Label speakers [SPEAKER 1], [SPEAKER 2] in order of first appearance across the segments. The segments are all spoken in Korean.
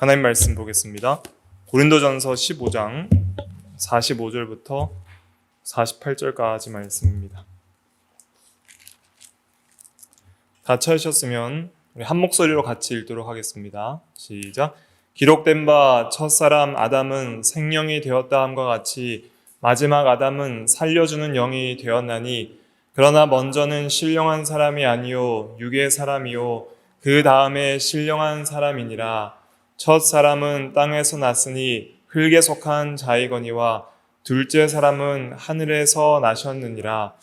[SPEAKER 1] 하나님 말씀 보겠습니다. 고린도전서 15장 45절부터 48절까지 말씀입니다. 다 찾으셨으면 우리 한 목소리로 같이 읽도록 하겠습니다. 시작. 기록된 바 첫사람 아담은 생명이 되었다 함과 같이 마지막 아담은 살려주는 영이 되었나니 그러나 먼저는 신령한 사람이 아니요 육의 사람이요 그 다음에 신령한 사람이니라. 첫 사람은 땅에서 났으니 흙에 속한 자이거니와 둘째 사람은 하늘에서 나셨느니라.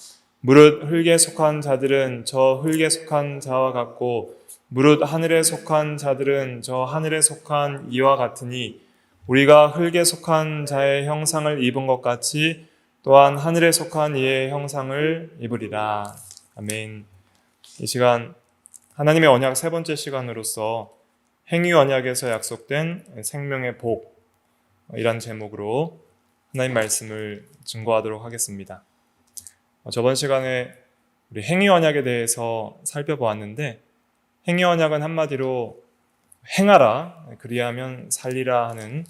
[SPEAKER 1] 무릇 흙에 속한 자들은 저 흙에 속한 자와 같고 무릇 하늘에 속한 자들은 저 하늘에 속한 이와 같으니 우리가 흙에 속한 자의 형상을 입은 것 같이 또한 하늘에 속한 이의 형상을 입으리라. 아멘. 이 시간 하나님의 언약 세 번째 시간으로서 행위 언약에서 약속된 생명의 복이란 제목으로 하나님 말씀을 증거하도록 하겠습니다. 저번 시간에 우리 행위 언약에 대해서 살펴보았는데 행위 언약은 한마디로 행하라 그리하면 살리라 하는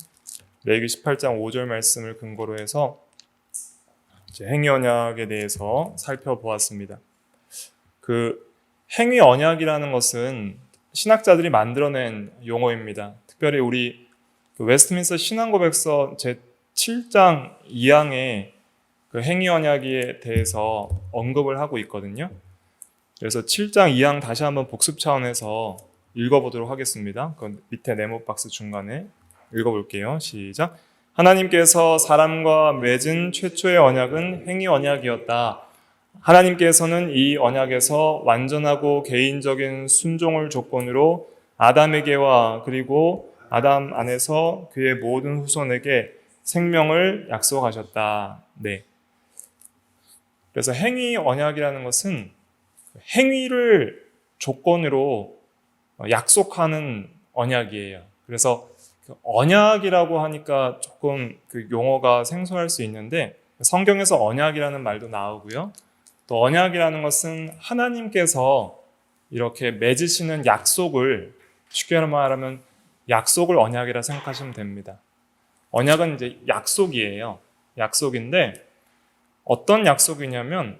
[SPEAKER 1] 레위기 18장 5절 말씀을 근거로 해서 행위 언약에 대해서 살펴보았습니다. 그 행위 언약이라는 것은 신학자들이 만들어낸 용어입니다. 특별히 우리 웨스트민스터 신앙고백서 제 7장 2항에 그 행위 언약에 대해서 언급을 하고 있거든요. 그래서 7장 2항 다시 한번 복습 차원에서 읽어보도록 하겠습니다. 그 밑에 네모 박스 중간에 읽어볼게요. 시작. 하나님께서 사람과 맺은 최초의 언약은 행위 언약이었다. 하나님께서는 이 언약에서 완전하고 개인적인 순종을 조건으로 아담에게와 그리고 아담 안에서 그의 모든 후손에게 생명을 약속하셨다. 네. 그래서 행위 언약이라는 것은 행위를 조건으로 약속하는 언약이에요. 그래서 언약이라고 하니까 조금 그 용어가 생소할 수 있는데 성경에서 언약이라는 말도 나오고요. 또 언약이라는 것은 하나님께서 이렇게 맺으시는 약속을 쉽게 말하면 약속을 언약이라 생각하시면 됩니다. 언약은 이제 약속이에요. 약속인데 어떤 약속이냐면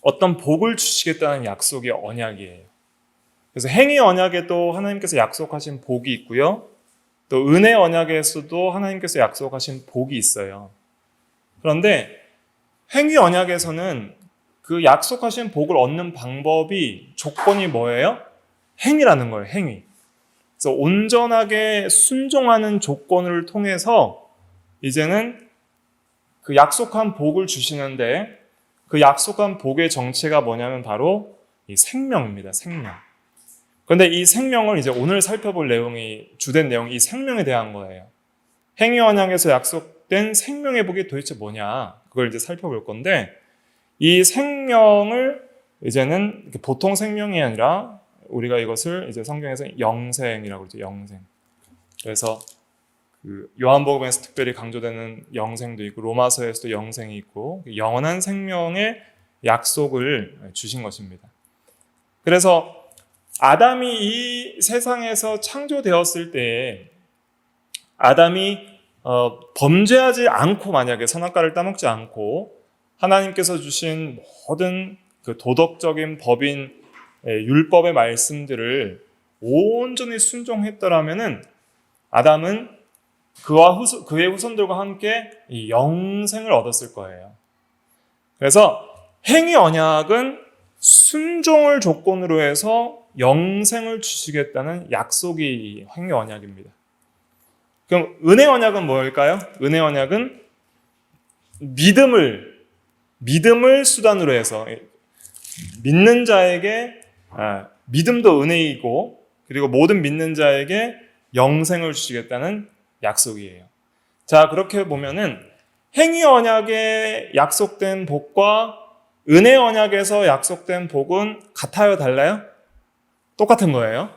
[SPEAKER 1] 어떤 복을 주시겠다는 약속이 언약이에요. 그래서 행위 언약에도 하나님께서 약속하신 복이 있고요. 또 은혜 언약에서도 하나님께서 약속하신 복이 있어요. 그런데 행위 언약에서는 그 약속하신 복을 얻는 방법이 조건이 뭐예요? 행위라는 거예요. 행위. 그래서 온전하게 순종하는 조건을 통해서 이제는 그 약속한 복을 주시는데 그 약속한 복의 정체가 뭐냐면 바로 이 생명입니다. 생명. 그런데 이 생명을 이제 오늘 살펴볼 내용이 주된 내용이 이 생명에 대한 거예요. 행위 언약에서 약속된 생명의 복이 도대체 뭐냐? 그걸 이제 살펴볼 건데 이 생명을 이제는 보통 생명이 아니라 우리가 이것을 이제 성경에서 영생이라고 그러죠. 영생. 그래서 그 요한복음에서 특별히 강조되는 영생도 있고 로마서에서도 영생이 있고 영원한 생명의 약속을 주신 것입니다. 그래서 아담이 이 세상에서 창조되었을 때에 아담이 범죄하지 않고 만약에 선악과를 따먹지 않고 하나님께서 주신 모든 그 도덕적인 법인 율법의 말씀들을 온전히 순종했더라면은 아담은 그의 후손들과 함께 이 영생을 얻었을 거예요. 그래서 행위 언약은 순종을 조건으로 해서 영생을 주시겠다는 약속이 행위 언약입니다. 그럼 은혜 언약은 뭘까요? 은혜 언약은 믿음을 수단으로 해서 믿는 자에게 믿음도 은혜이고 그리고 모든 믿는 자에게 영생을 주시겠다는 약속이에요. 자, 그렇게 보면은 행위 언약에 약속된 복과 은혜 언약에서 약속된 복은 같아요, 달라요? 똑같은 거예요.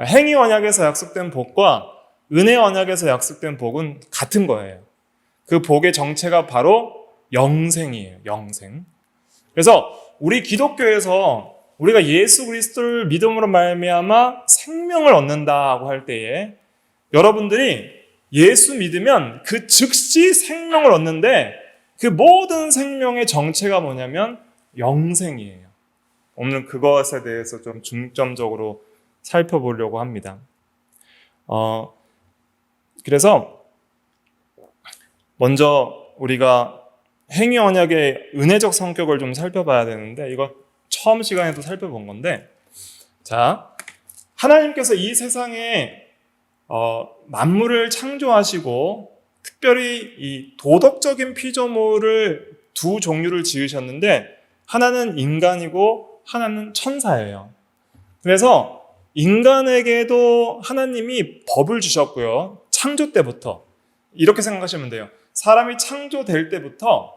[SPEAKER 1] 행위 언약에서 약속된 복과 은혜 언약에서 약속된 복은 같은 거예요. 그 복의 정체가 바로 영생이에요. 영생. 그래서 우리 기독교에서 우리가 예수 그리스도를 믿음으로 말미암아 생명을 얻는다고 할 때에 여러분들이 예수 믿으면 그 즉시 생명을 얻는데 그 모든 생명의 정체가 뭐냐면 영생이에요. 오늘 그것에 대해서 좀 중점적으로 살펴보려고 합니다. 그래서 먼저 우리가 행위 언약의 은혜적 성격을 좀 살펴봐야 되는데, 이거 처음 시간에도 살펴본 건데, 자, 하나님께서 이 세상에 만물을 창조하시고 특별히 이 도덕적인 피조물을 두 종류를 지으셨는데, 하나는 인간이고 하나는 천사예요. 그래서 인간에게도 하나님이 법을 주셨고요. 창조 때부터. 이렇게 생각하시면 돼요. 사람이 창조될 때부터,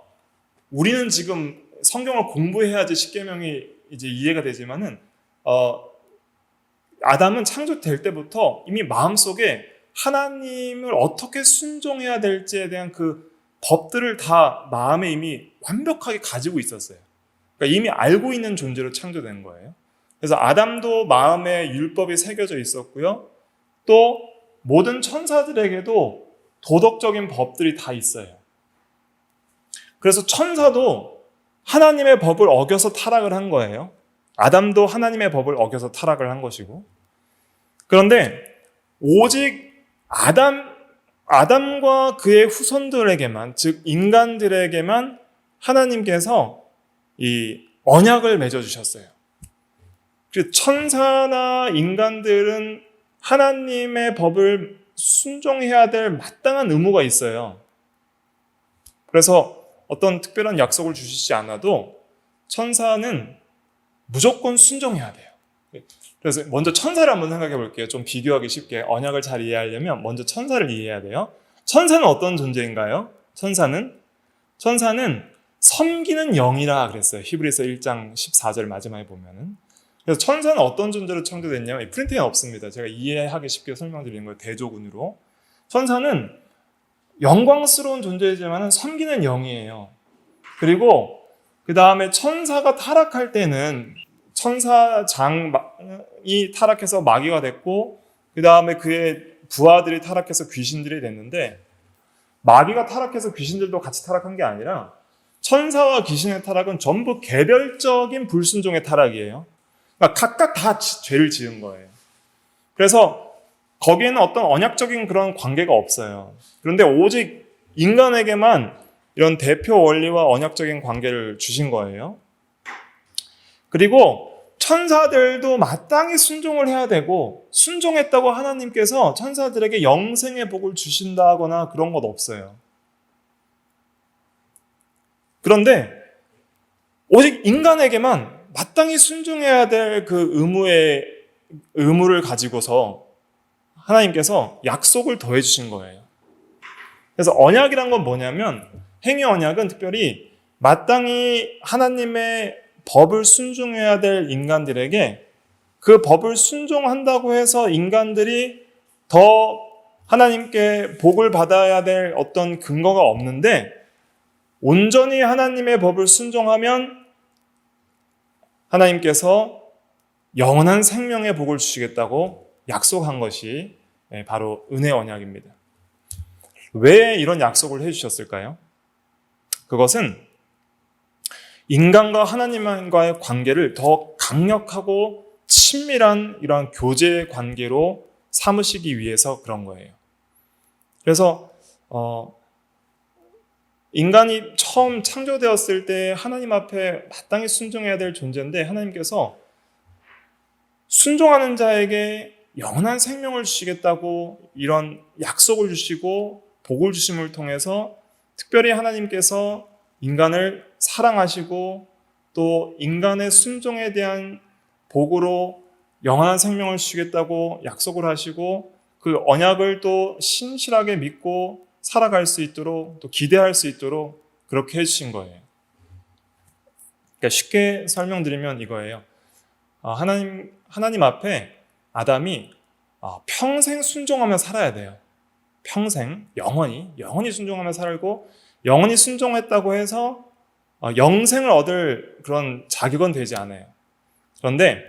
[SPEAKER 1] 우리는 지금 성경을 공부해야지 십계명이 이제 이해가 되지만은 아담은 창조될 때부터 이미 마음속에 하나님을 어떻게 순종해야 될지에 대한 그 법들을 다 마음에 이미 완벽하게 가지고 있었어요. 그러니까 이미 알고 있는 존재로 창조된 거예요. 그래서 아담도 마음에 율법이 새겨져 있었고요. 또 모든 천사들에게도 도덕적인 법들이 다 있어요. 그래서 천사도 하나님의 법을 어겨서 타락을 한 거예요. 아담도 하나님의 법을 어겨서 타락을 한 것이고. 그런데 오직 아담과 그의 후손들에게만, 즉 인간들에게만 하나님께서 이 언약을 맺어주셨어요. 천사나 인간들은 하나님의 법을 순종해야 될 마땅한 의무가 있어요. 그래서 어떤 특별한 약속을 주시지 않아도 천사는 무조건 순종해야 돼요. 그래서 먼저 천사를 한번 생각해 볼게요. 좀 비교하기 쉽게 언약을 잘 이해하려면 먼저 천사를 이해해야 돼요. 천사는 어떤 존재인가요? 천사는 섬기는 영이라 그랬어요. 히브리서 1장 14절 마지막에 보면은. 그래서 천사는 어떤 존재로 창조됐냐면, 프린팅에 없습니다. 제가 이해하기 쉽게 설명드리는 거예요. 대조군으로. 천사는 영광스러운 존재이지만 섬기는 영이에요. 그리고 그 다음에 천사가 타락할 때는 천사장이 타락해서 마귀가 됐고, 그 다음에 그의 부하들이 타락해서 귀신들이 됐는데, 마귀가 타락해서 귀신들도 같이 타락한 게 아니라 천사와 귀신의 타락은 전부 개별적인 불순종의 타락이에요. 그러니까 각각 다 죄를 지은 거예요. 그래서 거기에는 어떤 언약적인 그런 관계가 없어요. 그런데 오직 인간에게만 이런 대표 원리와 언약적인 관계를 주신 거예요. 그리고 천사들도 마땅히 순종을 해야 되고, 순종했다고 하나님께서 천사들에게 영생의 복을 주신다거나 그런 것 없어요. 그런데 오직 인간에게만 마땅히 순종해야 될 그 의무를 가지고서 하나님께서 약속을 더해 주신 거예요. 그래서 언약이란 건 뭐냐면, 행위 언약은 특별히 마땅히 하나님의 법을 순종해야 될 인간들에게 그 법을 순종한다고 해서 인간들이 더 하나님께 복을 받아야 될 어떤 근거가 없는데, 온전히 하나님의 법을 순종하면 하나님께서 영원한 생명의 복을 주시겠다고 약속한 것이 바로 은혜 언약입니다. 왜 이런 약속을 해주셨을까요? 그것은 인간과 하나님과의 관계를 더 강력하고 친밀한 이러한 교제 관계로 삼으시기 위해서 그런 거예요. 그래서 인간이 처음 창조되었을 때 하나님 앞에 마땅히 순종해야 될 존재인데, 하나님께서 순종하는 자에게 영원한 생명을 주시겠다고 이런 약속을 주시고 복을 주심을 통해서 특별히 하나님께서 인간을 사랑하시고 또 인간의 순종에 대한 복으로 영원한 생명을 주시겠다고 약속을 하시고, 그 언약을 또 신실하게 믿고 살아갈 수 있도록, 또 기대할 수 있도록 그렇게 해주신 거예요. 그러니까 쉽게 설명드리면 이거예요. 하나님 앞에 아담이 평생 순종하며 살아야 돼요. 평생, 영원히 순종하며 살고, 영원히 순종했다고 해서 영생을 얻을 그런 자격은 되지 않아요. 그런데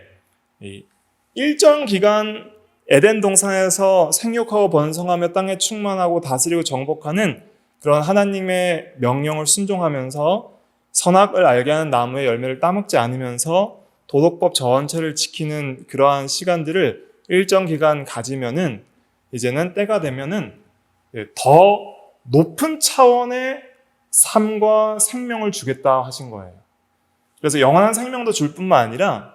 [SPEAKER 1] 일정 기간 에덴 동산에서 생육하고 번성하며 땅에 충만하고 다스리고 정복하는 그런 하나님의 명령을 순종하면서 선악을 알게 하는 나무의 열매를 따먹지 않으면서 도덕법 전체를 지키는 그러한 시간들을 일정 기간 가지면은 이제는 때가 되면은 더 높은 차원의 삶과 생명을 주겠다 하신 거예요. 그래서 영원한 생명도 줄 뿐만 아니라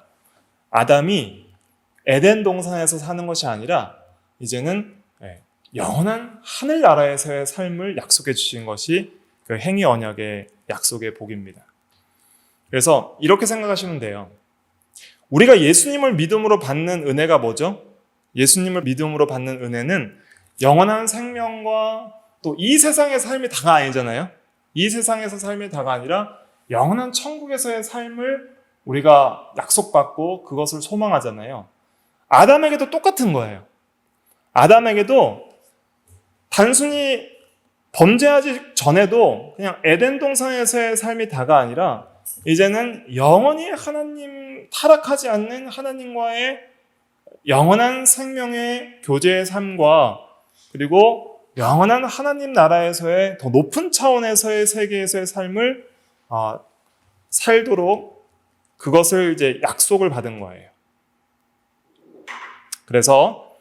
[SPEAKER 1] 아담이 에덴 동산에서 사는 것이 아니라 이제는 영원한 하늘나라에서의 삶을 약속해 주신 것이 그 행위 언약의 약속의 복입니다. 그래서 이렇게 생각하시면 돼요. 우리가 예수님을 믿음으로 받는 은혜가 뭐죠? 예수님을 믿음으로 받는 은혜는 영원한 생명과 또 이 세상의 삶이 다가 아니잖아요. 이 세상에서 삶이 다가 아니라 영원한 천국에서의 삶을 우리가 약속받고 그것을 소망하잖아요. 아담에게도 똑같은 거예요. 아담에게도 단순히 범죄하지 전에도 그냥 에덴 동산에서의 삶이 다가 아니라 이제는 영원히 하나님, 타락하지 않는 하나님과의 영원한 생명의 교제의 삶과 그리고 영원한 하나님 나라에서의 더 높은 차원에서의 세계에서의 삶을 살도록 그것을 이제 약속을 받은 거예요. 그래서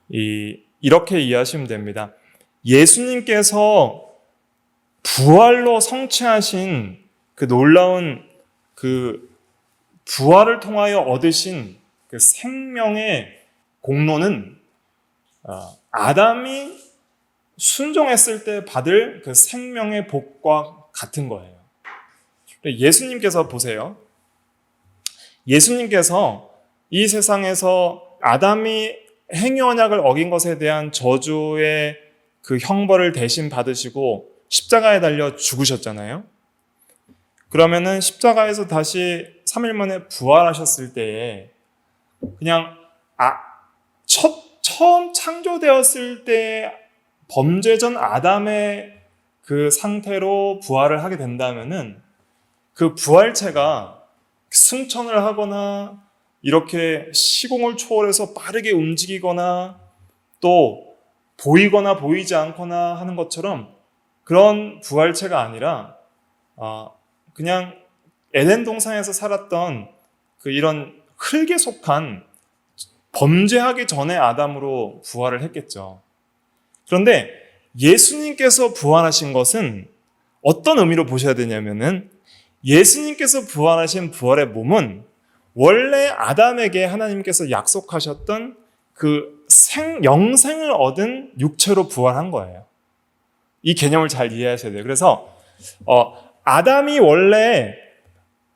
[SPEAKER 1] 이렇게 이해하시면 됩니다. 예수님께서 부활로 성취하신 그 놀라운 그 부활을 통하여 얻으신 그 생명의 공로는 아담이 순종했을 때 받을 그 생명의 복과 같은 거예요. 예수님께서 보세요. 예수님께서 이 세상에서 아담이 행위 언약을 어긴 것에 대한 저주의 그 형벌을 대신 받으시고 십자가에 달려 죽으셨잖아요. 그러면은 십자가에서 다시 3일 만에 부활하셨을 때에 그냥 처음 창조되었을 때 범죄 전 아담의 그 상태로 부활을 하게 된다면은 그 부활체가 승천을 하거나 이렇게 시공을 초월해서 빠르게 움직이거나 또 보이거나 보이지 않거나 하는 것처럼 그런 부활체가 아니라 그냥 에덴 동산에서 살았던 그 이런 흙에 속한 범죄하기 전에 아담으로 부활을 했겠죠. 그런데 예수님께서 부활하신 것은 어떤 의미로 보셔야 되냐면은 예수님께서 부활하신 부활의 몸은 원래 아담에게 하나님께서 약속하셨던 그 영생을 얻은 육체로 부활한 거예요. 이 개념을 잘 이해하셔야 돼요. 그래서 아담이 원래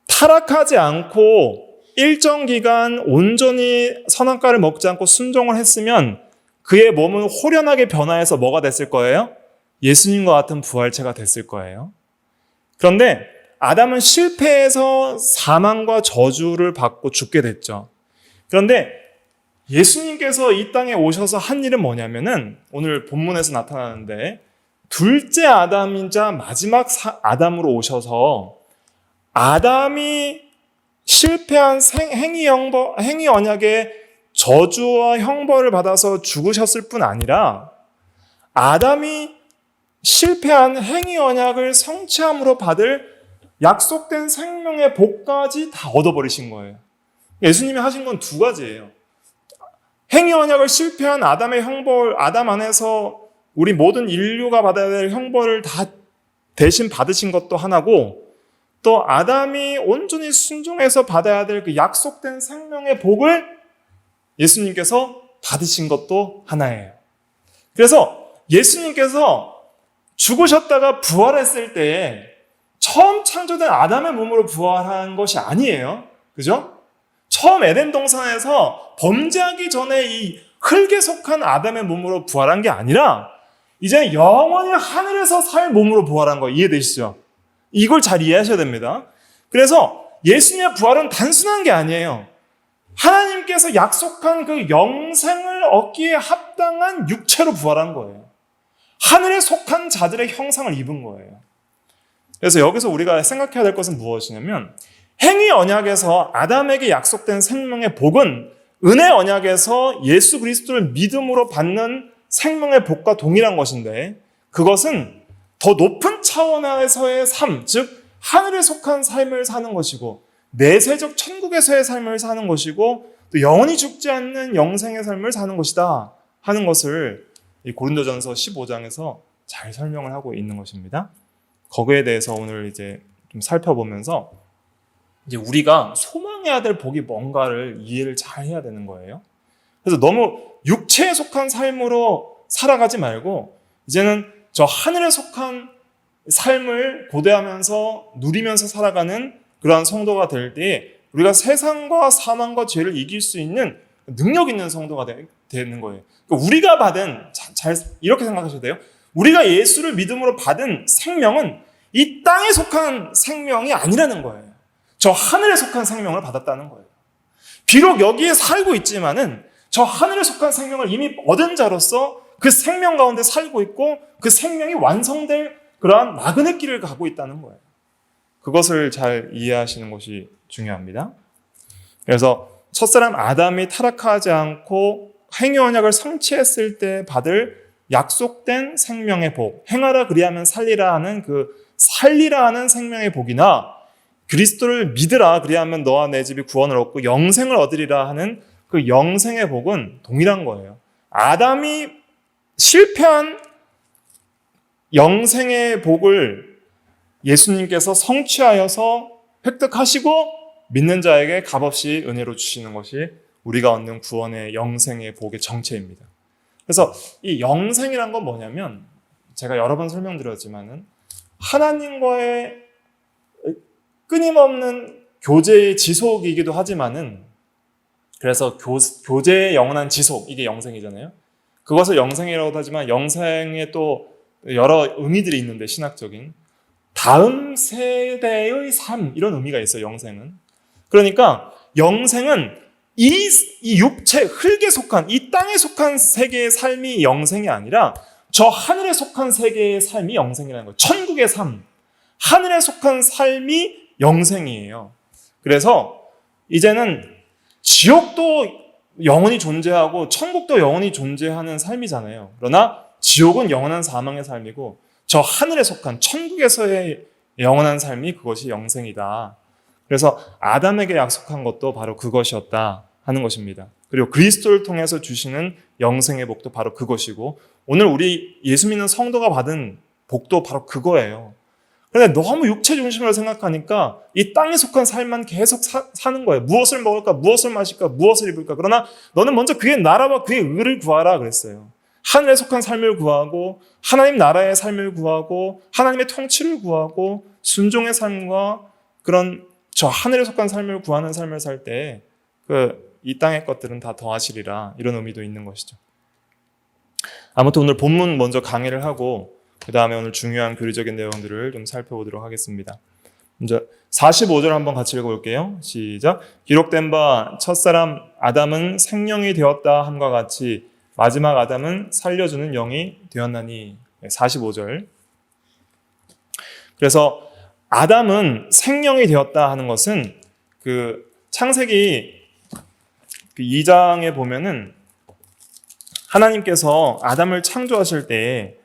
[SPEAKER 1] 타락하지 않고 일정 기간 온전히 선악과를 먹지 않고 순종을 했으면 그의 몸은 호련하게 변화해서 뭐가 됐을 거예요? 예수님과 같은 부활체가 됐을 거예요. 그런데 아담은 실패해서 사망과 저주를 받고 죽게 됐죠. 그런데 예수님께서 이 땅에 오셔서 한 일은 뭐냐면은 오늘 본문에서 나타나는데 둘째 아담이자 마지막 아담으로 오셔서 아담이 실패한 행위 언약의 저주와 형벌을 받아서 죽으셨을 뿐 아니라 아담이 실패한 행위 언약을 성취함으로 받을 약속된 생명의 복까지 다 얻어버리신 거예요. 예수님이 하신 건 두 가지예요. 행위 언약을 실패한 아담의 형벌, 아담 안에서 우리 모든 인류가 받아야 될 형벌을 다 대신 받으신 것도 하나고 또 아담이 온전히 순종해서 받아야 될 그 약속된 생명의 복을 예수님께서 받으신 것도 하나예요. 그래서 예수님께서 죽으셨다가 부활했을 때에 처음 창조된 아담의 몸으로 부활한 것이 아니에요. 그죠? 처음 에덴 동산에서 범죄하기 전에 이 흙에 속한 아담의 몸으로 부활한 게 아니라 이제 영원히 하늘에서 살 몸으로 부활한 거 이해되시죠? 이걸 잘 이해하셔야 됩니다. 그래서 예수님의 부활은 단순한 게 아니에요. 하나님께서 약속한 그 영생을 얻기에 합당한 육체로 부활한 거예요. 하늘에 속한 자들의 형상을 입은 거예요. 그래서 여기서 우리가 생각해야 될 것은 무엇이냐면 행위 언약에서 아담에게 약속된 생명의 복은 은혜 언약에서 예수 그리스도를 믿음으로 받는 생명의 복과 동일한 것인데 그것은 더 높은 차원에서의 삶, 즉 하늘에 속한 삶을 사는 것이고 내세적 천국에서의 삶을 사는 것이고 또 영원히 죽지 않는 영생의 삶을 사는 것이다 하는 것을 이 고린도전서 15장에서 잘 설명을 하고 있는 것입니다. 거기에 대해서 오늘 이제 좀 살펴보면서 이제 우리가 소망해야 될 복이 뭔가를 이해를 잘 해야 되는 거예요. 그래서 너무 육체에 속한 삶으로 살아가지 말고 이제는 저 하늘에 속한 삶을 고대하면서 누리면서 살아가는 그러한 성도가 될 때 우리가 세상과 사망과 죄를 이길 수 있는 능력 있는 성도가 되는 거예요. 그러니까 우리가 받은 이렇게 생각하셔도 돼요. 우리가 예수를 믿음으로 받은 생명은 이 땅에 속한 생명이 아니라는 거예요. 저 하늘에 속한 생명을 받았다는 거예요. 비록 여기에 살고 있지만은 저 하늘에 속한 생명을 이미 얻은 자로서 그 생명 가운데 살고 있고 그 생명이 완성될 그러한 나그네 길을 가고 있다는 거예요. 그것을 잘 이해하시는 것이 중요합니다. 그래서 첫사람 아담이 타락하지 않고 행위 언약을 성취했을 때 받을 약속된 생명의 복, 행하라 그리하면 살리라 하는 그 살리라 하는 생명의 복이나 그리스도를 믿으라 그리하면 너와 내 집이 구원을 얻고 영생을 얻으리라 하는 그 영생의 복은 동일한 거예요. 아담이 실패한 영생의 복을 예수님께서 성취하여서 획득하시고 믿는 자에게 값없이 은혜로 주시는 것이 우리가 얻는 구원의 영생의 복의 정체입니다. 그래서 이 영생이란 건 뭐냐면 제가 여러 번 설명드렸지만은 하나님과의 끊임없는 교제의 지속이기도 하지만은 그래서 교제의 영원한 지속 이게 영생이잖아요. 그것을 영생이라고도 하지만 영생에 또 여러 의미들이 있는데 신학적인 다음 세대의 삶 이런 의미가 있어요. 영생은. 그러니까 영생은 이 육체 흙에 속한 이 땅에 속한 세계의 삶이 영생이 아니라 저 하늘에 속한 세계의 삶이 영생이라는 거예요. 천국의 삶, 하늘에 속한 삶이 영생이에요. 그래서 이제는 지옥도 영원히 존재하고 천국도 영원히 존재하는 삶이잖아요. 그러나 지옥은 영원한 사망의 삶이고 저 하늘에 속한 천국에서의 영원한 삶이 그것이 영생이다. 그래서 아담에게 약속한 것도 바로 그것이었다 하는 것입니다. 그리고 그리스도를 통해서 주시는 영생의 복도 바로 그것이고 오늘 우리 예수 믿는 성도가 받은 복도 바로 그거예요. 그런데 너무 육체 중심으로 생각하니까 이 땅에 속한 삶만 계속 사는 거예요. 무엇을 먹을까? 무엇을 마실까? 무엇을 입을까? 그러나 너는 먼저 그의 나라와 그의 의를 구하라 그랬어요. 하늘에 속한 삶을 구하고 하나님 나라의 삶을 구하고 하나님의 통치를 구하고 순종의 삶과 그런 저 하늘에 속한 삶을 구하는 삶을 살 때 이 땅의 것들은 다 더하시리라 이런 의미도 있는 것이죠. 아무튼 오늘 본문 먼저 강의를 하고 그 다음에 오늘 중요한 교리적인 내용들을 좀 살펴보도록 하겠습니다. 먼저 45절 한번 같이 읽어볼게요. 시작. 기록된 바 첫사람 아담은 생명이 되었다 함과 같이 마지막 아담은 살려주는 영이 되었나니. 45절. 그래서 아담은 생명이 되었다 하는 것은 그 창세기 2장에 보면은 하나님께서 아담을 창조하실 때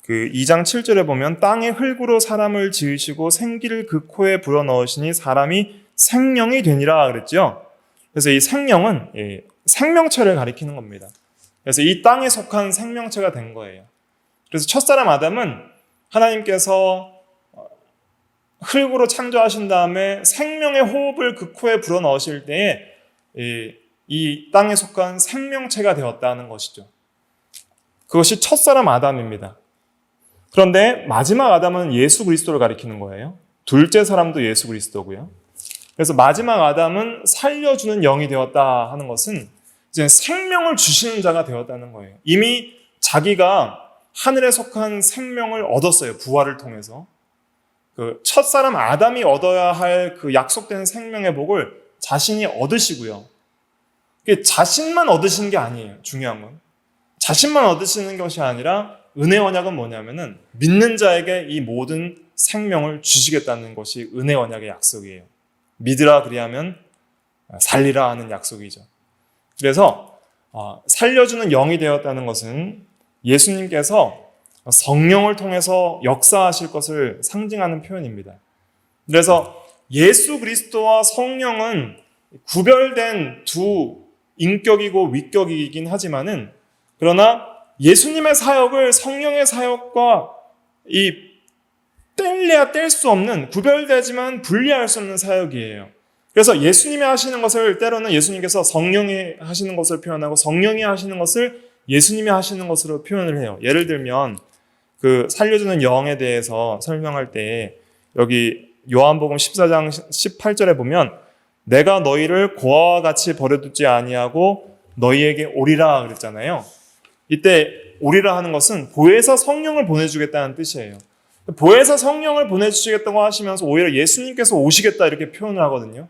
[SPEAKER 1] 그 2장 7절에 보면 땅의 흙으로 사람을 지으시고 생기를 그 코에 불어넣으시니 사람이 생명이 되니라 그랬죠. 그래서 이 생명은 생명체를 가리키는 겁니다. 그래서 이 땅에 속한 생명체가 된 거예요. 그래서 첫사람 아담은 하나님께서 흙으로 창조하신 다음에 생명의 호흡을 그 코에 불어넣으실 때에 이 땅에 속한 생명체가 되었다는 것이죠. 그것이 첫사람 아담입니다. 그런데 마지막 아담은 예수 그리스도를 가리키는 거예요. 둘째 사람도 예수 그리스도고요. 그래서 마지막 아담은 살려주는 영이 되었다 하는 것은 이제 생명을 주시는 자가 되었다는 거예요. 이미 자기가 하늘에 속한 생명을 얻었어요. 부활을 통해서. 그 첫사람 아담이 얻어야 할 그 약속된 생명의 복을 자신이 얻으시고요. 자신만 얻으시는 게 아니에요. 중요한 건. 자신만 얻으시는 것이 아니라 은혜 언약은 뭐냐면은 믿는 자에게 이 모든 생명을 주시겠다는 것이 은혜 언약의 약속이에요. 믿으라 그리하면 살리라 하는 약속이죠. 그래서 살려주는 영이 되었다는 것은 예수님께서 성령을 통해서 역사하실 것을 상징하는 표현입니다. 그래서 예수 그리스도와 성령은 구별된 두 인격이고 위격이긴 하지만은, 그러나 예수님의 사역을 성령의 사역과 이 뗄래야 뗄 수 없는, 구별되지만 분리할 수 없는 사역이에요. 그래서 예수님이 하시는 것을 때로는 예수님께서 성령이 하시는 것을 표현하고, 성령이 하시는 것을 예수님이 하시는 것으로 표현을 해요. 예를 들면 그 살려주는 영에 대해서 설명할 때 여기 요한복음 14장 18절에 보면 내가 너희를 고아와 같이 버려두지 아니하고 너희에게 오리라 그랬잖아요. 이때 오리라 하는 것은 보혜사 성령을 보내주겠다는 뜻이에요. 보혜사 성령을 보내주시겠다고 하시면서 오히려 예수님께서 오시겠다 이렇게 표현을 하거든요.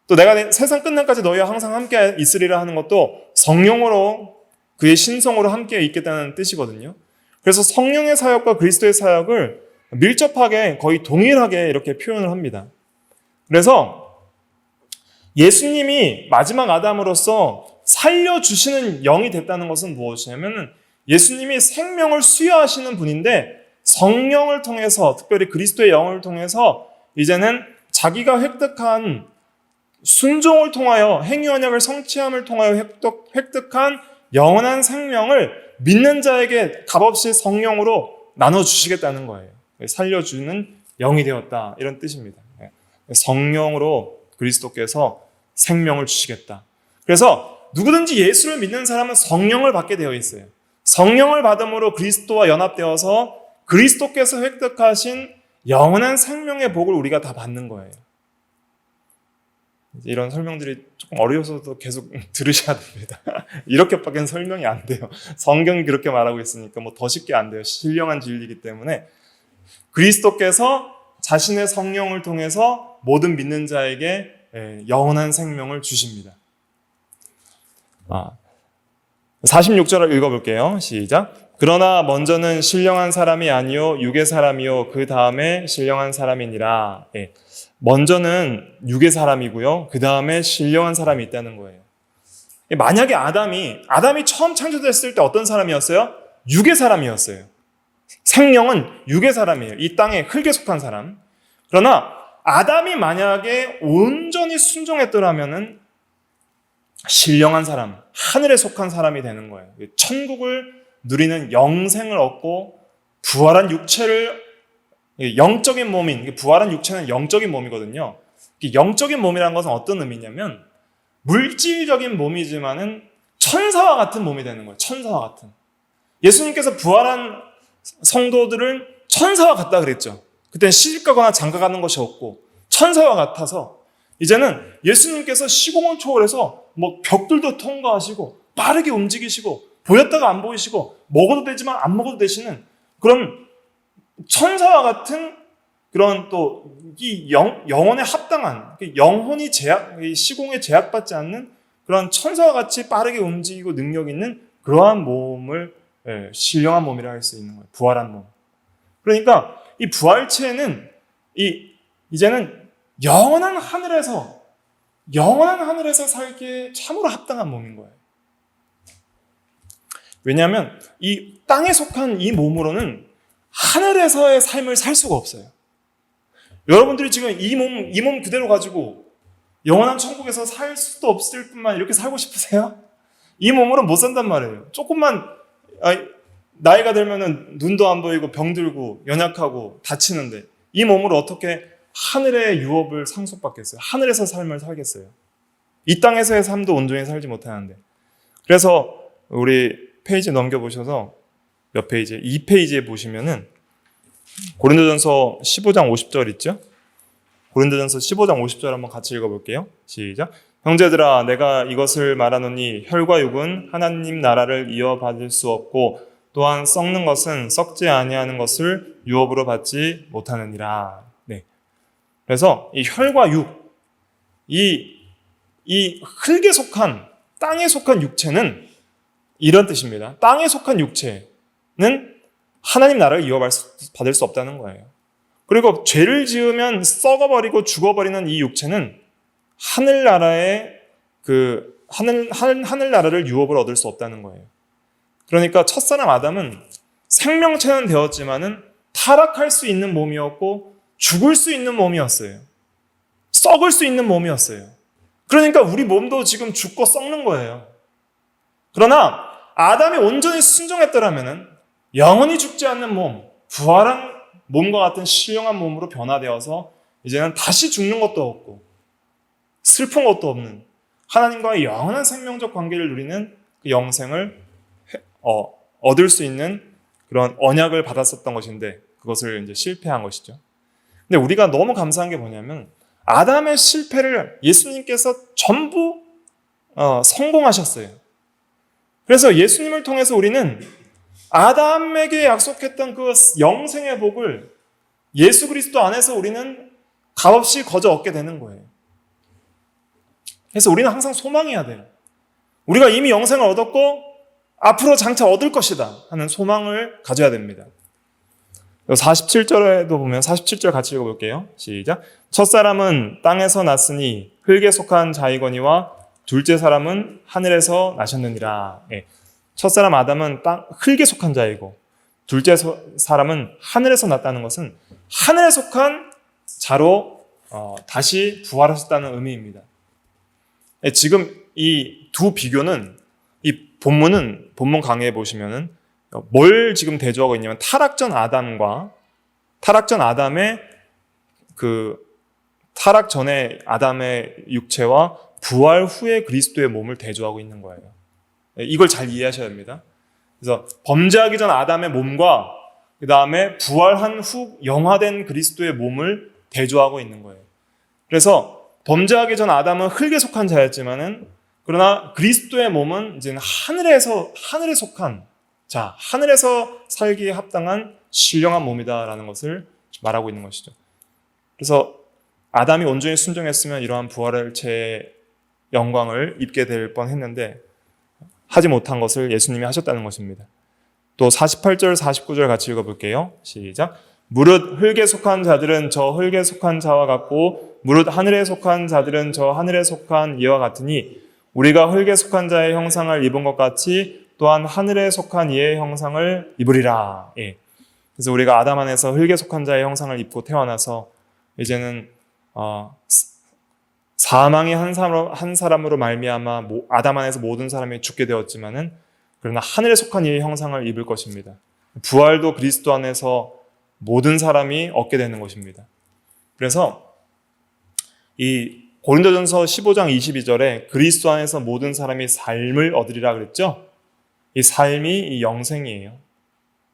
[SPEAKER 1] 또 내가 세상 끝날까지 너희와 항상 함께 있으리라 하는 것도 성령으로, 그의 신성으로 함께 있겠다는 뜻이거든요. 그래서 성령의 사역과 그리스도의 사역을 밀접하게 거의 동일하게 이렇게 표현을 합니다. 그래서 예수님이 마지막 아담으로서 살려주시는 영이 됐다는 것은 무엇이냐면, 예수님이 생명을 수여하시는 분인데 성령을 통해서, 특별히 그리스도의 영을 통해서 이제는 자기가 획득한, 순종을 통하여 행위 언약을 성취함을 통하여 획득한 영원한 생명을 믿는 자에게 값없이 성령으로 나눠주시겠다는 거예요. 살려주는 영이 되었다, 이런 뜻입니다. 성령으로 그리스도께서 생명을 주시겠다. 그래서 누구든지 예수를 믿는 사람은 성령을 받게 되어 있어요. 성령을 받음으로 그리스도와 연합되어서 그리스도께서 획득하신 영원한 생명의 복을 우리가 다 받는 거예요. 이런 설명들이 조금 어려워서도 계속 들으셔야 됩니다. 이렇게밖에 설명이 안 돼요. 성경이 그렇게 말하고 있으니까 뭐 더 쉽게 안 돼요. 신령한 진리이기 때문에 그리스도께서 자신의 성령을 통해서 모든 믿는 자에게 영원한 생명을 주십니다. 46절을 읽어볼게요. 시작. 그러나 먼저는 신령한 사람이 아니요 육의 사람이요 그 다음에 신령한 사람이니라. 먼저는 육의 사람이고요, 그 다음에 신령한 사람이 있다는 거예요. 만약에 아담이 처음 창조됐을 때 어떤 사람이었어요? 육의 사람이었어요. 생명은 육의 사람이에요. 이 땅에 흙에 속한 사람. 그러나 아담이 만약에 온전히 순종했더라면은 신령한 사람, 하늘에 속한 사람이 되는 거예요. 천국을 누리는 영생을 얻고 부활한 육체를, 영적인 몸인, 부활한 육체는 영적인 몸이거든요. 영적인 몸이라는 것은 어떤 의미냐면 물질적인 몸이지만은 천사와 같은 몸이 되는 거예요. 천사와 같은. 예수님께서 부활한 성도들은 천사와 같다 그랬죠. 그때는 시집가거나 장가가는 것이 없고 천사와 같아서 이제는 예수님께서 시공을 초월해서 뭐 벽들도 통과하시고 빠르게 움직이시고 보였다가 안 보이시고 먹어도 되지만 안 먹어도 되시는 그런 천사와 같은 그런 또 이 영혼에 합당한, 영혼이 시공에 제약받지 않는 그런 천사와 같이 빠르게 움직이고 능력 있는 그러한 몸을 신령한 몸이라 할 수 있는 거예요. 부활한 몸. 그러니까 이 부활체는 이제는 영원한 하늘에서 살기에 참으로 합당한 몸인 거예요. 왜냐하면 이 땅에 속한 이 몸으로는 하늘에서의 삶을 살 수가 없어요. 여러분들이 지금 이 몸 그대로 가지고 영원한 천국에서 살 수도 없을 뿐만 이렇게 살고 싶으세요? 이 몸으로 못 산단 말이에요. 조금만 나이가 들면은 눈도 안 보이고 병들고 연약하고 다치는데 이 몸으로 어떻게 하늘의 유업을 상속받겠어요? 하늘에서 삶을 살겠어요? 이 땅에서의 삶도 온전히 살지 못하는데. 그래서 우리 페이지 넘겨보셔서 몇 페이지? 2페이지에 보시면은 고린도전서 15장 50절 있죠? 고린도전서 15장 50절 한번 같이 읽어볼게요. 시작. 형제들아, 내가 이것을 말하노니 혈과 육은 하나님 나라를 이어받을 수 없고 또한 썩는 것은 썩지 아니하는 것을 유업으로 받지 못하느니라. 네. 그래서 이 혈과 육, 이 흙에 속한, 땅에 속한 육체는 이런 뜻입니다. 땅에 속한 육체는 하나님 나라를 이어받을 수 없다는 거예요. 그리고 죄를 지으면 썩어버리고 죽어버리는 이 육체는 하늘나라를 유업을 얻을 수 없다는 거예요. 그러니까 첫사람 아담은 생명체는 되었지만은 타락할 수 있는 몸이었고 죽을 수 있는 몸이었어요. 썩을 수 있는 몸이었어요. 그러니까 우리 몸도 지금 죽고 썩는 거예요. 그러나 아담이 온전히 순종했더라면은 영원히 죽지 않는 몸, 부활한 몸과 같은 신령한 몸으로 변화되어서 이제는 다시 죽는 것도 없고 슬픈 것도 없는 하나님과의 영원한 생명적 관계를 누리는 그 영생을 얻을 수 있는 그런 언약을 받았었던 것인데 그것을 이제 실패한 것이죠. 근데 우리가 너무 감사한 게 뭐냐면 아담의 실패를 예수님께서 전부 성공하셨어요. 그래서 예수님을 통해서 우리는 아담에게 약속했던 그 영생의 복을 예수 그리스도 안에서 우리는 값없이 거저 얻게 되는 거예요. 그래서 우리는 항상 소망해야 돼요. 우리가 이미 영생을 얻었고 앞으로 장차 얻을 것이다 하는 소망을 가져야 됩니다. 47절에도 보면 47절 같이 읽어볼게요. 시작. 첫사람은 땅에서 났으니 흙에 속한 자이거니와 둘째 사람은 하늘에서 나셨느니라. 첫사람 아담은 흙에 속한 자이고 둘째 사람은 하늘에서 났다는 것은 하늘에 속한 자로 다시 부활하셨다는 의미입니다. 지금 이 두 비교는 이 본문 강의에 보시면은 뭘 지금 대조하고 있냐면 타락전 아담의 타락 전에 아담의 육체와 부활 후에 그리스도의 몸을 대조하고 있는 거예요. 이걸 잘 이해하셔야 됩니다. 그래서 범죄하기 전 아담의 몸과 그 다음에 부활한 후 영화된 그리스도의 몸을 대조하고 있는 거예요. 그래서 범죄하기 전 아담은 흙에 속한 자였지만은 그러나 그리스도의 몸은 이제는 하늘에 속한 자, 하늘에서 살기에 합당한 신령한 몸이다라는 것을 말하고 있는 것이죠. 그래서 아담이 온전히 순종했으면 이러한 부활체의 영광을 입게 될 뻔했는데 하지 못한 것을 예수님이 하셨다는 것입니다. 또 48절, 49절 같이 읽어볼게요. 시작. 무릇 흙에 속한 자들은 저 흙에 속한 자와 같고 무릇 하늘에 속한 자들은 저 하늘에 속한 이와 같으니 우리가 흙에 속한 자의 형상을 입은 것 같이 또한 하늘에 속한 이의 형상을 입으리라. 그래서 우리가 아담 안에서 흙에 속한 자의 형상을 입고 태어나서 이제는 사망이 한 사람으로 말미암아 아담 안에서 모든 사람이 죽게 되었지만은 그러나 하늘에 속한 이의 형상을 입을 것입니다. 부활도 그리스도 안에서 모든 사람이 얻게 되는 것입니다. 그래서 이 고린도전서 15장 22절에 그리스도 안에서 모든 사람이 삶을 얻으리라 그랬죠? 이 삶이 이 영생이에요.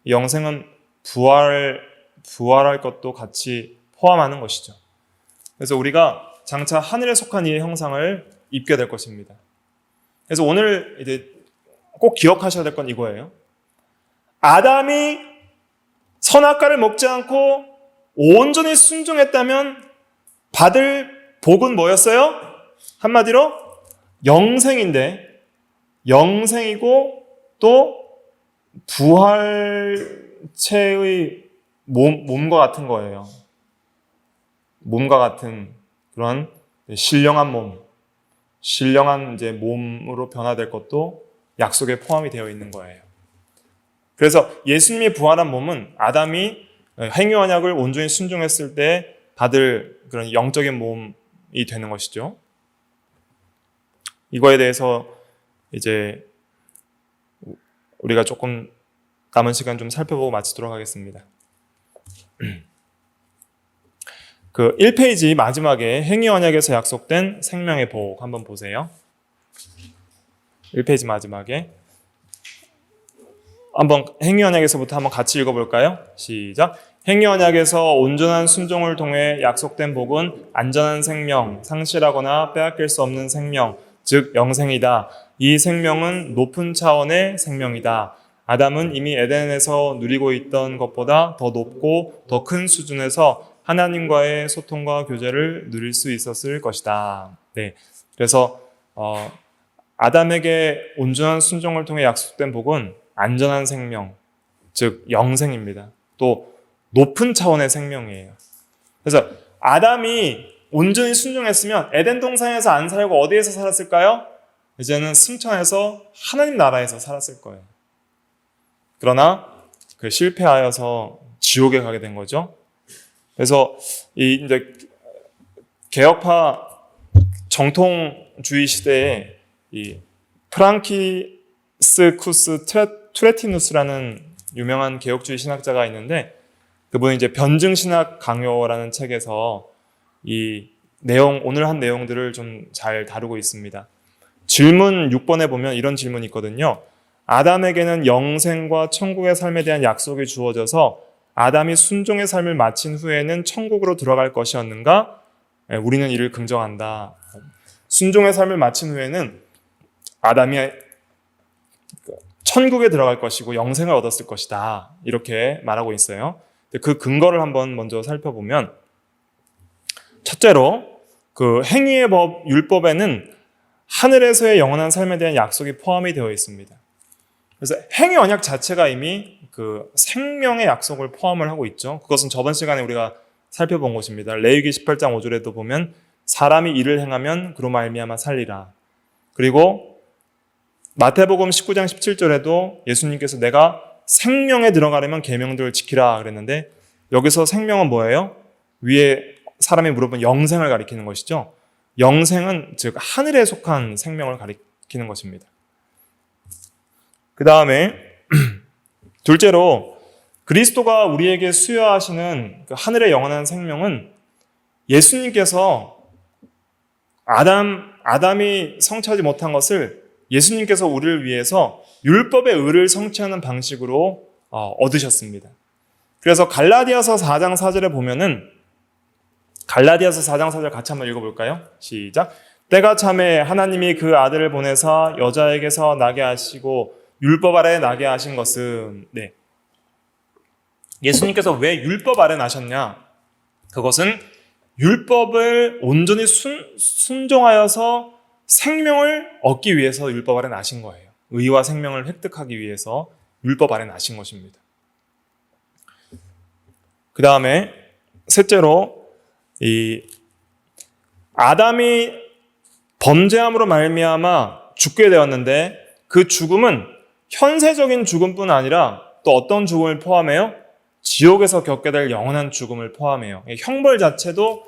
[SPEAKER 1] 이 영생은 부활할 것도 같이 포함하는 것이죠. 그래서 우리가 장차 하늘에 속한 이의 형상을 입게 될 것입니다. 그래서 오늘 이제 꼭 기억하셔야 될 건 이거예요. 아담이 선악과를 먹지 않고 온전히 순종했다면 받을 복은 뭐였어요? 한마디로 영생인데 영생이고 또 부활체의 몸과 같은 거예요. 몸과 같은 그런 신령한 몸, 신령한 이제 몸으로 변화될 것도 약속에 포함이 되어 있는 거예요. 그래서 예수님이 부활한 몸은 아담이 행위 언약을 온전히 순종했을 때 받을 그런 영적인 몸이 되는 것이죠. 이거에 대해서 이제 우리가 조금 남은 시간 좀 살펴보고 마치도록 하겠습니다. 그 1페이지 마지막에 행위 언약에서 약속된 생명의 복 한번 보세요. 1페이지 마지막에 한번 행위 언약에서부터 한번 같이 읽어볼까요? 시작. 행위 언약에서 온전한 순종을 통해 약속된 복은 안전한 생명, 상실하거나 빼앗길 수 없는 생명, 즉 영생이다. 이 생명은 높은 차원의 생명이다. 아담은 이미 에덴에서 누리고 있던 것보다 더 높고 더 큰 수준에서 하나님과의 소통과 교제를 누릴 수 있었을 것이다. 네, 그래서 아담에게 온전한 순종을 통해 약속된 복은 안전한 생명, 즉 영생입니다. 또 높은 차원의 생명이에요. 그래서 아담이 온전히 순종했으면 에덴 동산에서 안 살고 어디에서 살았을까요? 이제는 승천해서 하나님 나라에서 살았을 거예요. 그러나 그 실패하여서 지옥에 가게 된 거죠. 그래서 이 이제 개혁파 정통주의 시대에 이 프랑키스쿠스 투레티누스라는 유명한 개혁주의 신학자가 있는데, 그분이 이제 변증신학 강요라는 책에서 이 내용, 오늘 한 내용들을 좀 잘 다루고 있습니다. 질문 6번에 보면 이런 질문이 있거든요. 아담에게는 영생과 천국의 삶에 대한 약속이 주어져서 아담이 순종의 삶을 마친 후에는 천국으로 들어갈 것이었는가? 우리는 이를 긍정한다. 순종의 삶을 마친 후에는 아담이 천국에 들어갈 것이고 영생을 얻었을 것이다. 이렇게 말하고 있어요. 그 근거를 한번 먼저 살펴보면, 첫째로 그 행위의 법, 율법에는 하늘에서의 영원한 삶에 대한 약속이 포함이 되어 있습니다. 그래서 행위 언약 자체가 이미 그 생명의 약속을 포함을 하고 있죠. 그것은 저번 시간에 우리가 살펴본 것입니다. 레위기 18장 5절에도 보면 사람이 이를 행하면 그로 말미암아 살리라. 그리고 마태복음 19장 17절에도 예수님께서 내가 생명에 들어가려면 계명들을 지키라 그랬는데, 여기서 생명은 뭐예요? 위에 사람이 물어본 영생을 가리키는 것이죠. 영생은 즉 하늘에 속한 생명을 가리키는 것입니다. 그 다음에 둘째로 그리스도가 우리에게 수여하시는 그 하늘의 영원한 생명은 예수님께서 아담이 성취하지 못한 것을 예수님께서 우리를 위해서 율법의 의를 성취하는 방식으로 얻으셨습니다. 그래서 갈라디아서 4장 4절에 보면은, 갈라디아서 4장 4절 같이 한번 읽어볼까요? 시작. 때가 참에 하나님이 그 아들을 보내사 여자에게서 나게 하시고 율법 아래 나게 하신 것은, 네, 예수님께서 왜 율법 아래 나셨냐? 그것은 율법을 온전히 순종하여서 생명을 얻기 위해서 율법 아래 나신 거예요. 의와 생명을 획득하기 위해서 율법 아래 나신 것입니다. 그 다음에 셋째로 이 아담이 범죄함으로 말미암아 죽게 되었는데, 그 죽음은 현세적인 죽음뿐 아니라 또 어떤 죽음을 포함해요? 지옥에서 겪게 될 영원한 죽음을 포함해요. 형벌 자체도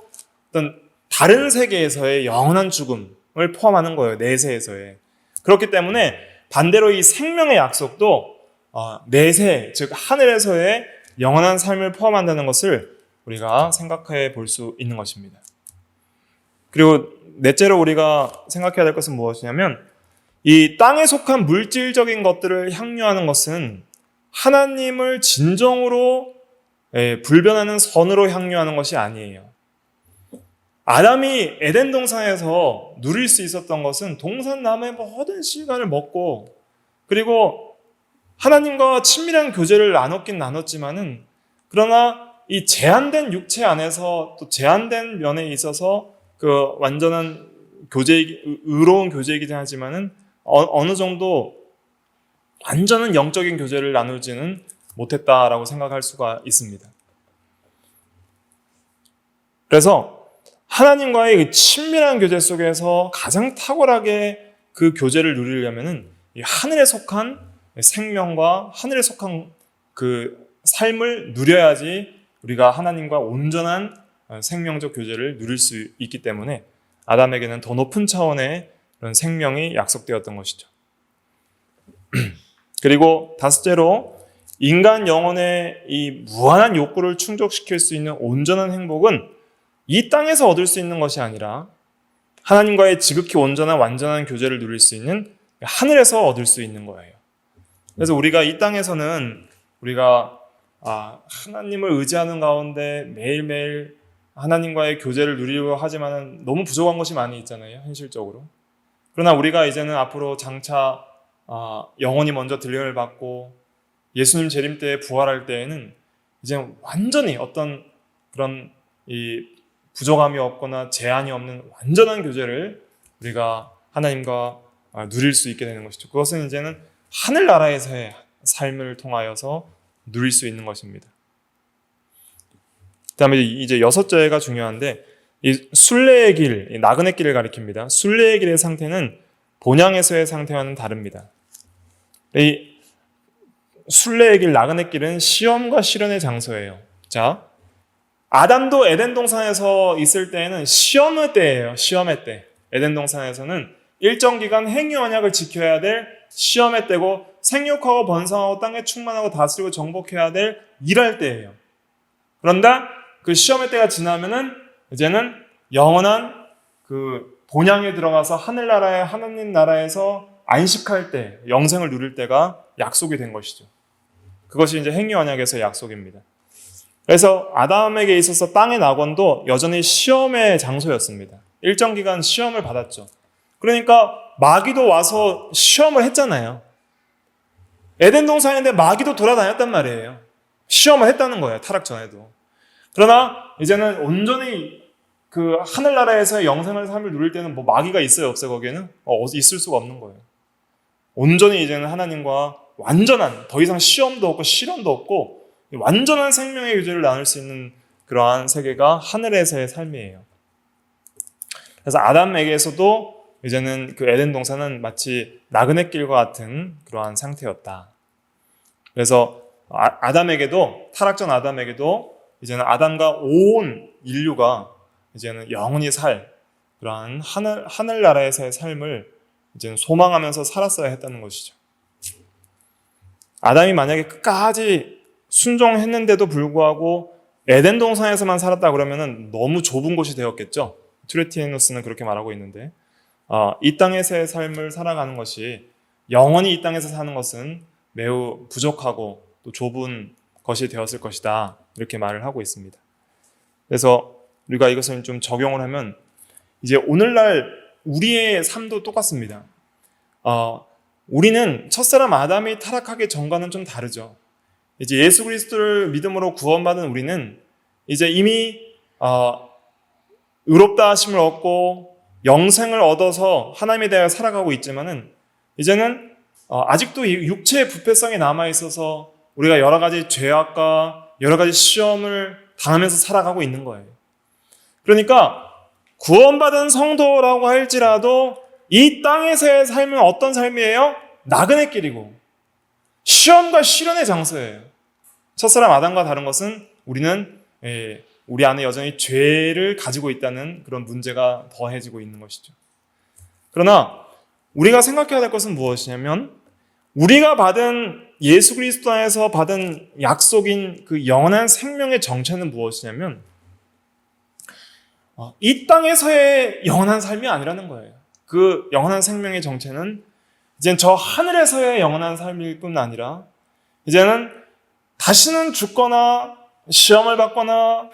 [SPEAKER 1] 어떤 다른 세계에서의 영원한 죽음을 포함하는 거예요. 내세에서의. 그렇기 때문에 반대로 이 생명의 약속도 내세, 즉 하늘에서의 영원한 삶을 포함한다는 것을 우리가 생각해 볼 수 있는 것입니다. 그리고 넷째로 우리가 생각해야 될 것은 무엇이냐면, 이 땅에 속한 물질적인 것들을 향유하는 것은 하나님을 진정으로 불변하는 선으로 향유하는 것이 아니에요. 아담이 에덴 동산에서 누릴 수 있었던 것은 동산나무의 모든 씨앗을 먹고, 그리고 하나님과 친밀한 교제를 나눴긴 나눴지만은, 그러나 이 제한된 육체 안에서 또 제한된 면에 있어서 그 완전한 의로운 교제이긴 하지만은 어느 정도 완전한 영적인 교제를 나누지는 못했다라고 생각할 수가 있습니다. 그래서 하나님과의 친밀한 교제 속에서 가장 탁월하게 그 교제를 누리려면은 이 하늘에 속한 생명과 하늘에 속한 그 삶을 누려야지 우리가 하나님과 온전한 생명적 교제를 누릴 수 있기 때문에 아담에게는 더 높은 차원의 그런 생명이 약속되었던 것이죠. 그리고 다섯째로 인간 영혼의 이 무한한 욕구를 충족시킬 수 있는 온전한 행복은 이 땅에서 얻을 수 있는 것이 아니라 하나님과의 지극히 온전한 완전한 교제를 누릴 수 있는 하늘에서 얻을 수 있는 거예요. 그래서 우리가 이 땅에서는 우리가 하나님을 의지하는 가운데 매일매일 하나님과의 교제를 누리려고 하지만 너무 부족한 것이 많이 있잖아요, 현실적으로. 그러나 우리가 이제는 앞으로 장차 영혼이 먼저 들림을 받고 예수님 재림 때에 부활할 때에는 이제 완전히 어떤 그런 이 부족함이 없거나 제한이 없는 완전한 교제를 우리가 하나님과 누릴 수 있게 되는 것이죠. 그것은 이제는 하늘나라에서의 삶을 통하여서 누릴 수 있는 것입니다. 그 다음에 이제 여섯째가 중요한데, 이 순례의 길, 이 나그네 길을 가리킵니다. 순례의 길의 상태는 본향에서의 상태와는 다릅니다. 이 순례의 길, 나그네 길은 시험과 시련의 장소예요. 자, 아담도 에덴 동산에서 있을 때에는 시험의 때예요. 시험의 때. 에덴 동산에서는 일정 기간 행위 언약을 지켜야 될 시험의 때고, 생육하고 번성하고 땅에 충만하고 다스리고 정복해야 될 일할 때예요. 그런데 그 시험의 때가 지나면은 이제는 영원한 그 본향에 들어가서 하늘나라의 하나님 나라에서 안식할 때, 영생을 누릴 때가 약속이 된 것이죠. 그것이 이제 행위 언약에서의 약속입니다. 그래서 아담에게 있어서 땅의 낙원도 여전히 시험의 장소였습니다. 일정 기간 시험을 받았죠. 그러니까 마귀도 와서 시험을 했잖아요. 에덴 동산인데 마귀도 돌아다녔단 말이에요. 시험을 했다는 거예요. 타락 전에도. 그러나 이제는 온전히 그 하늘나라에서의 영생을 삶을 누릴 때는 뭐 마귀가 있어요, 없어요? 거기에는 있을 수가 없는 거예요. 온전히 이제는 하나님과 완전한, 더 이상 시험도 없고 시련도 없고 완전한 생명의 유지를 나눌 수 있는 그러한 세계가 하늘에서의 삶이에요. 그래서 아담에게서도 이제는 그 에덴 동산은 마치 나그네 길과 같은 그러한 상태였다. 그래서 아담에게도, 타락전 아담에게도 이제는 아담과 온 인류가 이제는 영원히 살 그러한 하늘나라에서의 삶을 이제는 소망하면서 살았어야 했다는 것이죠. 아담이 만약에 끝까지 순종했는데도 불구하고 에덴 동산에서만 살았다 그러면은 너무 좁은 곳이 되었겠죠. 트레티에누스는 그렇게 말하고 있는데, 이 땅에서의 삶을 살아가는 것이, 영원히 이 땅에서 사는 것은 매우 부족하고 또 좁은 것이 되었을 것이다, 이렇게 말을 하고 있습니다. 그래서 우리가 이것을 좀 적용을 하면 이제 오늘날 우리의 삶도 똑같습니다. 우리는 첫사람 아담이 타락하기 전과는 좀 다르죠. 이제 예수 그리스도를 믿음으로 구원받은 우리는 이제 이미 의롭다 하심을 얻고 영생을 얻어서 하나님에 대하여 살아가고 있지만은, 이제는 아직도 이 육체의 부패성이 남아 있어서 우리가 여러 가지 죄악과 여러 가지 시험을 당하면서 살아가고 있는 거예요. 그러니까 구원받은 성도라고 할지라도 이 땅에서의 삶은 어떤 삶이에요? 나그네 길이고 시험과 시련의 장소예요. 첫사람 아담과 다른 것은 우리는 우리 안에 여전히 죄를 가지고 있다는 그런 문제가 더해지고 있는 것이죠. 그러나 우리가 생각해야 될 것은 무엇이냐면, 우리가 받은 예수 그리스도 안에서 받은 약속인 그 영원한 생명의 정체는 무엇이냐면, 이 땅에서의 영원한 삶이 아니라는 거예요. 그 영원한 생명의 정체는 이젠 저 하늘에서의 영원한 삶일 뿐 아니라, 이제는 다시는 죽거나 시험을 받거나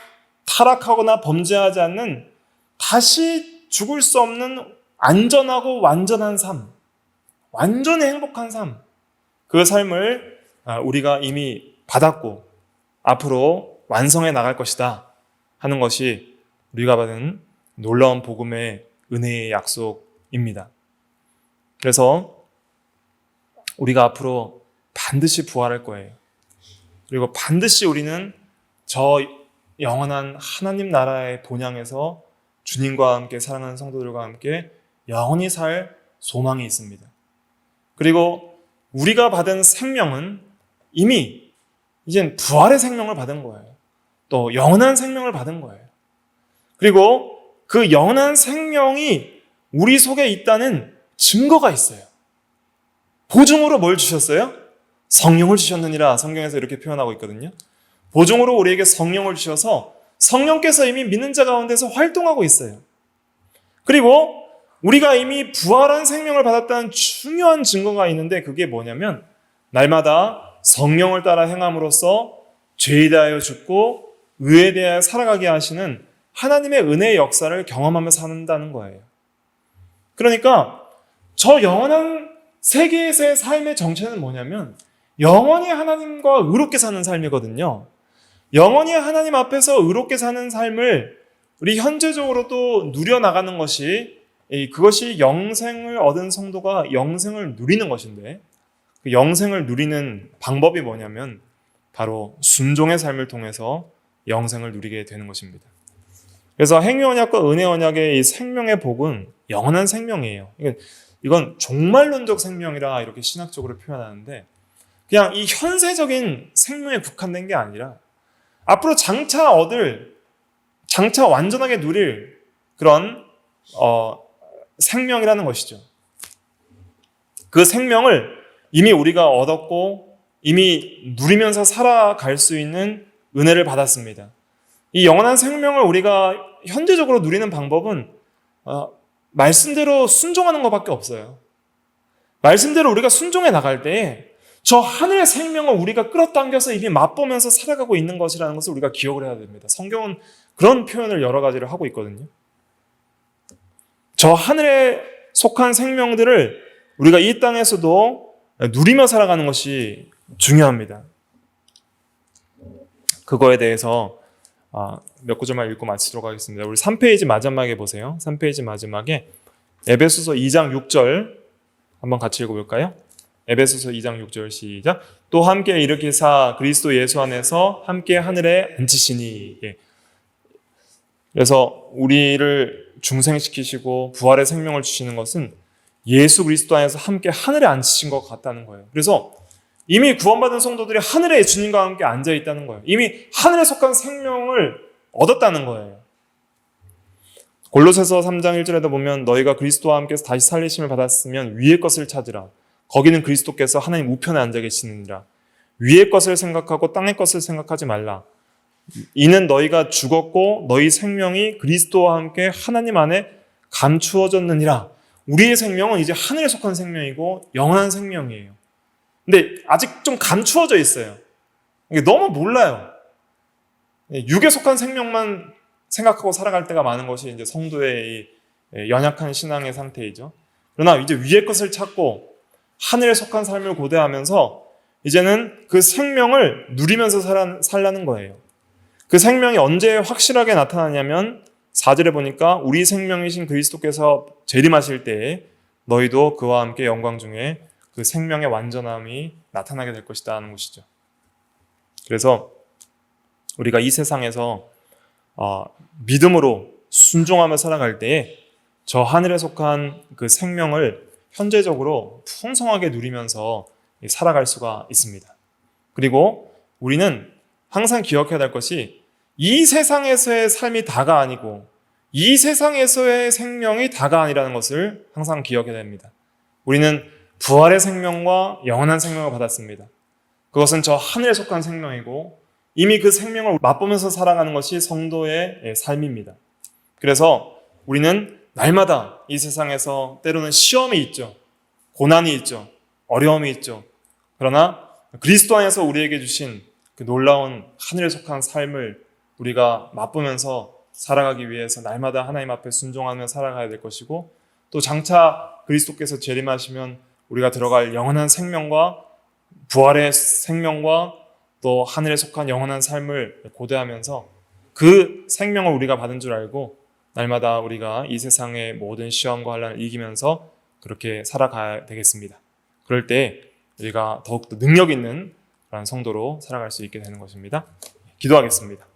[SPEAKER 1] 타락하거나 범죄하지 않는, 다시 죽을 수 없는 안전하고 완전한 삶, 완전히 행복한 삶, 그 삶을 우리가 이미 받았고 앞으로 완성해 나갈 것이다 하는 것이 우리가 받은 놀라운 복음의 은혜의 약속입니다. 그래서 우리가 앞으로 반드시 부활할 거예요. 그리고 반드시 우리는 저 영원한 하나님 나라의 본향에서 주님과 함께, 사랑하는 성도들과 함께 영원히 살 소망이 있습니다. 그리고 우리가 받은 생명은 이미 이젠 부활의 생명을 받은 거예요. 또 영원한 생명을 받은 거예요. 그리고 그 영원한 생명이 우리 속에 있다는 증거가 있어요. 보증으로 뭘 주셨어요? 성령을 주셨느니라, 성경에서 이렇게 표현하고 있거든요. 보증으로 우리에게 성령을 주셔서 성령께서 이미 믿는 자 가운데서 활동하고 있어요. 그리고 우리가 이미 부활한 생명을 받았다는 중요한 증거가 있는데, 그게 뭐냐면 날마다 성령을 따라 행함으로써 죄에 대하여 죽고 의에 대하여 살아가게 하시는 하나님의 은혜의 역사를 경험하며 산다는 거예요. 그러니까 저 영원한 세계에서의 삶의 정체는 뭐냐면 영원히 하나님과 의롭게 사는 삶이거든요. 영원히 하나님 앞에서 의롭게 사는 삶을 우리 현재적으로도 누려나가는 것이, 그것이 영생을 얻은 성도가 영생을 누리는 것인데, 그 영생을 누리는 방법이 뭐냐면 바로 순종의 삶을 통해서 영생을 누리게 되는 것입니다. 그래서 행위 언약과 은혜 언약의 이 생명의 복은 영원한 생명이에요. 이건 종말론적 생명이라 이렇게 신학적으로 표현하는데, 그냥 이 현세적인 생명에 국한된 게 아니라 앞으로 장차 완전하게 누릴 그런 생명이라는 것이죠. 그 생명을 이미 우리가 얻었고 이미 누리면서 살아갈 수 있는 은혜를 받았습니다. 이 영원한 생명을 우리가 현재적으로 누리는 방법은 말씀대로 순종하는 것밖에 없어요. 말씀대로 우리가 순종해 나갈 때에 저 하늘의 생명을 우리가 끌어당겨서 이미 맛보면서 살아가고 있는 것이라는 것을 우리가 기억을 해야 됩니다. 성경은 그런 표현을 여러 가지를 하고 있거든요. 저 하늘에 속한 생명들을 우리가 이 땅에서도 누리며 살아가는 것이 중요합니다. 그거에 대해서 몇 구절만 읽고 마치도록 하겠습니다. 우리 3페이지 마지막에 보세요. 3페이지 마지막에 에베소서 2장 6절 한번 같이 읽어볼까요? 에베소서 2장 6절 시작. 또 함께 일으키사 그리스도 예수 안에서 함께 하늘에 앉히시니. 그래서 우리를 중생시키시고 부활의 생명을 주시는 것은 예수 그리스도 안에서 함께 하늘에 앉히신 것 같다는 거예요. 그래서 이미 구원받은 성도들이 하늘에 주님과 함께 앉아 있다는 거예요. 이미 하늘에 속한 생명을 얻었다는 거예요. 골로새서 3장 1절에도 보면 너희가 그리스도와 함께 다시 살리심을 받았으면 위의 것을 찾으라. 거기는 그리스도께서 하나님 우편에 앉아 계시느니라. 위의 것을 생각하고 땅의 것을 생각하지 말라. 이는 너희가 죽었고 너희 생명이 그리스도와 함께 하나님 안에 감추어졌느니라. 우리의 생명은 이제 하늘에 속한 생명이고 영원한 생명이에요. 근데 아직 좀 감추어져 있어요. 이게 너무 몰라요. 육에 속한 생명만 생각하고 살아갈 때가 많은 것이 이제 성도의 연약한 신앙의 상태이죠. 그러나 이제 위의 것을 찾고 하늘에 속한 삶을 고대하면서 이제는 그 생명을 누리면서 살라는 거예요. 그 생명이 언제 확실하게 나타나냐면 4절에 보니까 우리 생명이신 그리스도께서 재림하실 때에 너희도 그와 함께 영광 중에 그 생명의 완전함이 나타나게 될 것이다 하는 것이죠. 그래서 우리가 이 세상에서 믿음으로 순종하며 살아갈 때에 저 하늘에 속한 그 생명을 현재적으로 풍성하게 누리면서 살아갈 수가 있습니다. 그리고 우리는 항상 기억해야 될 것이 이 세상에서의 삶이 다가 아니고 이 세상에서의 생명이 다가 아니라는 것을 항상 기억해야 됩니다. 우리는 부활의 생명과 영원한 생명을 받았습니다. 그것은 저 하늘에 속한 생명이고 이미 그 생명을 맛보면서 살아가는 것이 성도의 삶입니다. 그래서 우리는 날마다 이 세상에서 때로는 시험이 있죠. 고난이 있죠. 어려움이 있죠. 그러나 그리스도 안에서 우리에게 주신 그 놀라운 하늘에 속한 삶을 우리가 맛보면서 살아가기 위해서 날마다 하나님 앞에 순종하며 살아가야 될 것이고 또 장차 그리스도께서 재림하시면 우리가 들어갈 영원한 생명과 부활의 생명과 또 하늘에 속한 영원한 삶을 고대하면서 그 생명을 우리가 받은 줄 알고 날마다 우리가 이 세상의 모든 시험과 환난을 이기면서 그렇게 살아가야 되겠습니다. 그럴 때 우리가 더욱더 능력 있는 그런 성도로 살아갈 수 있게 되는 것입니다. 기도하겠습니다.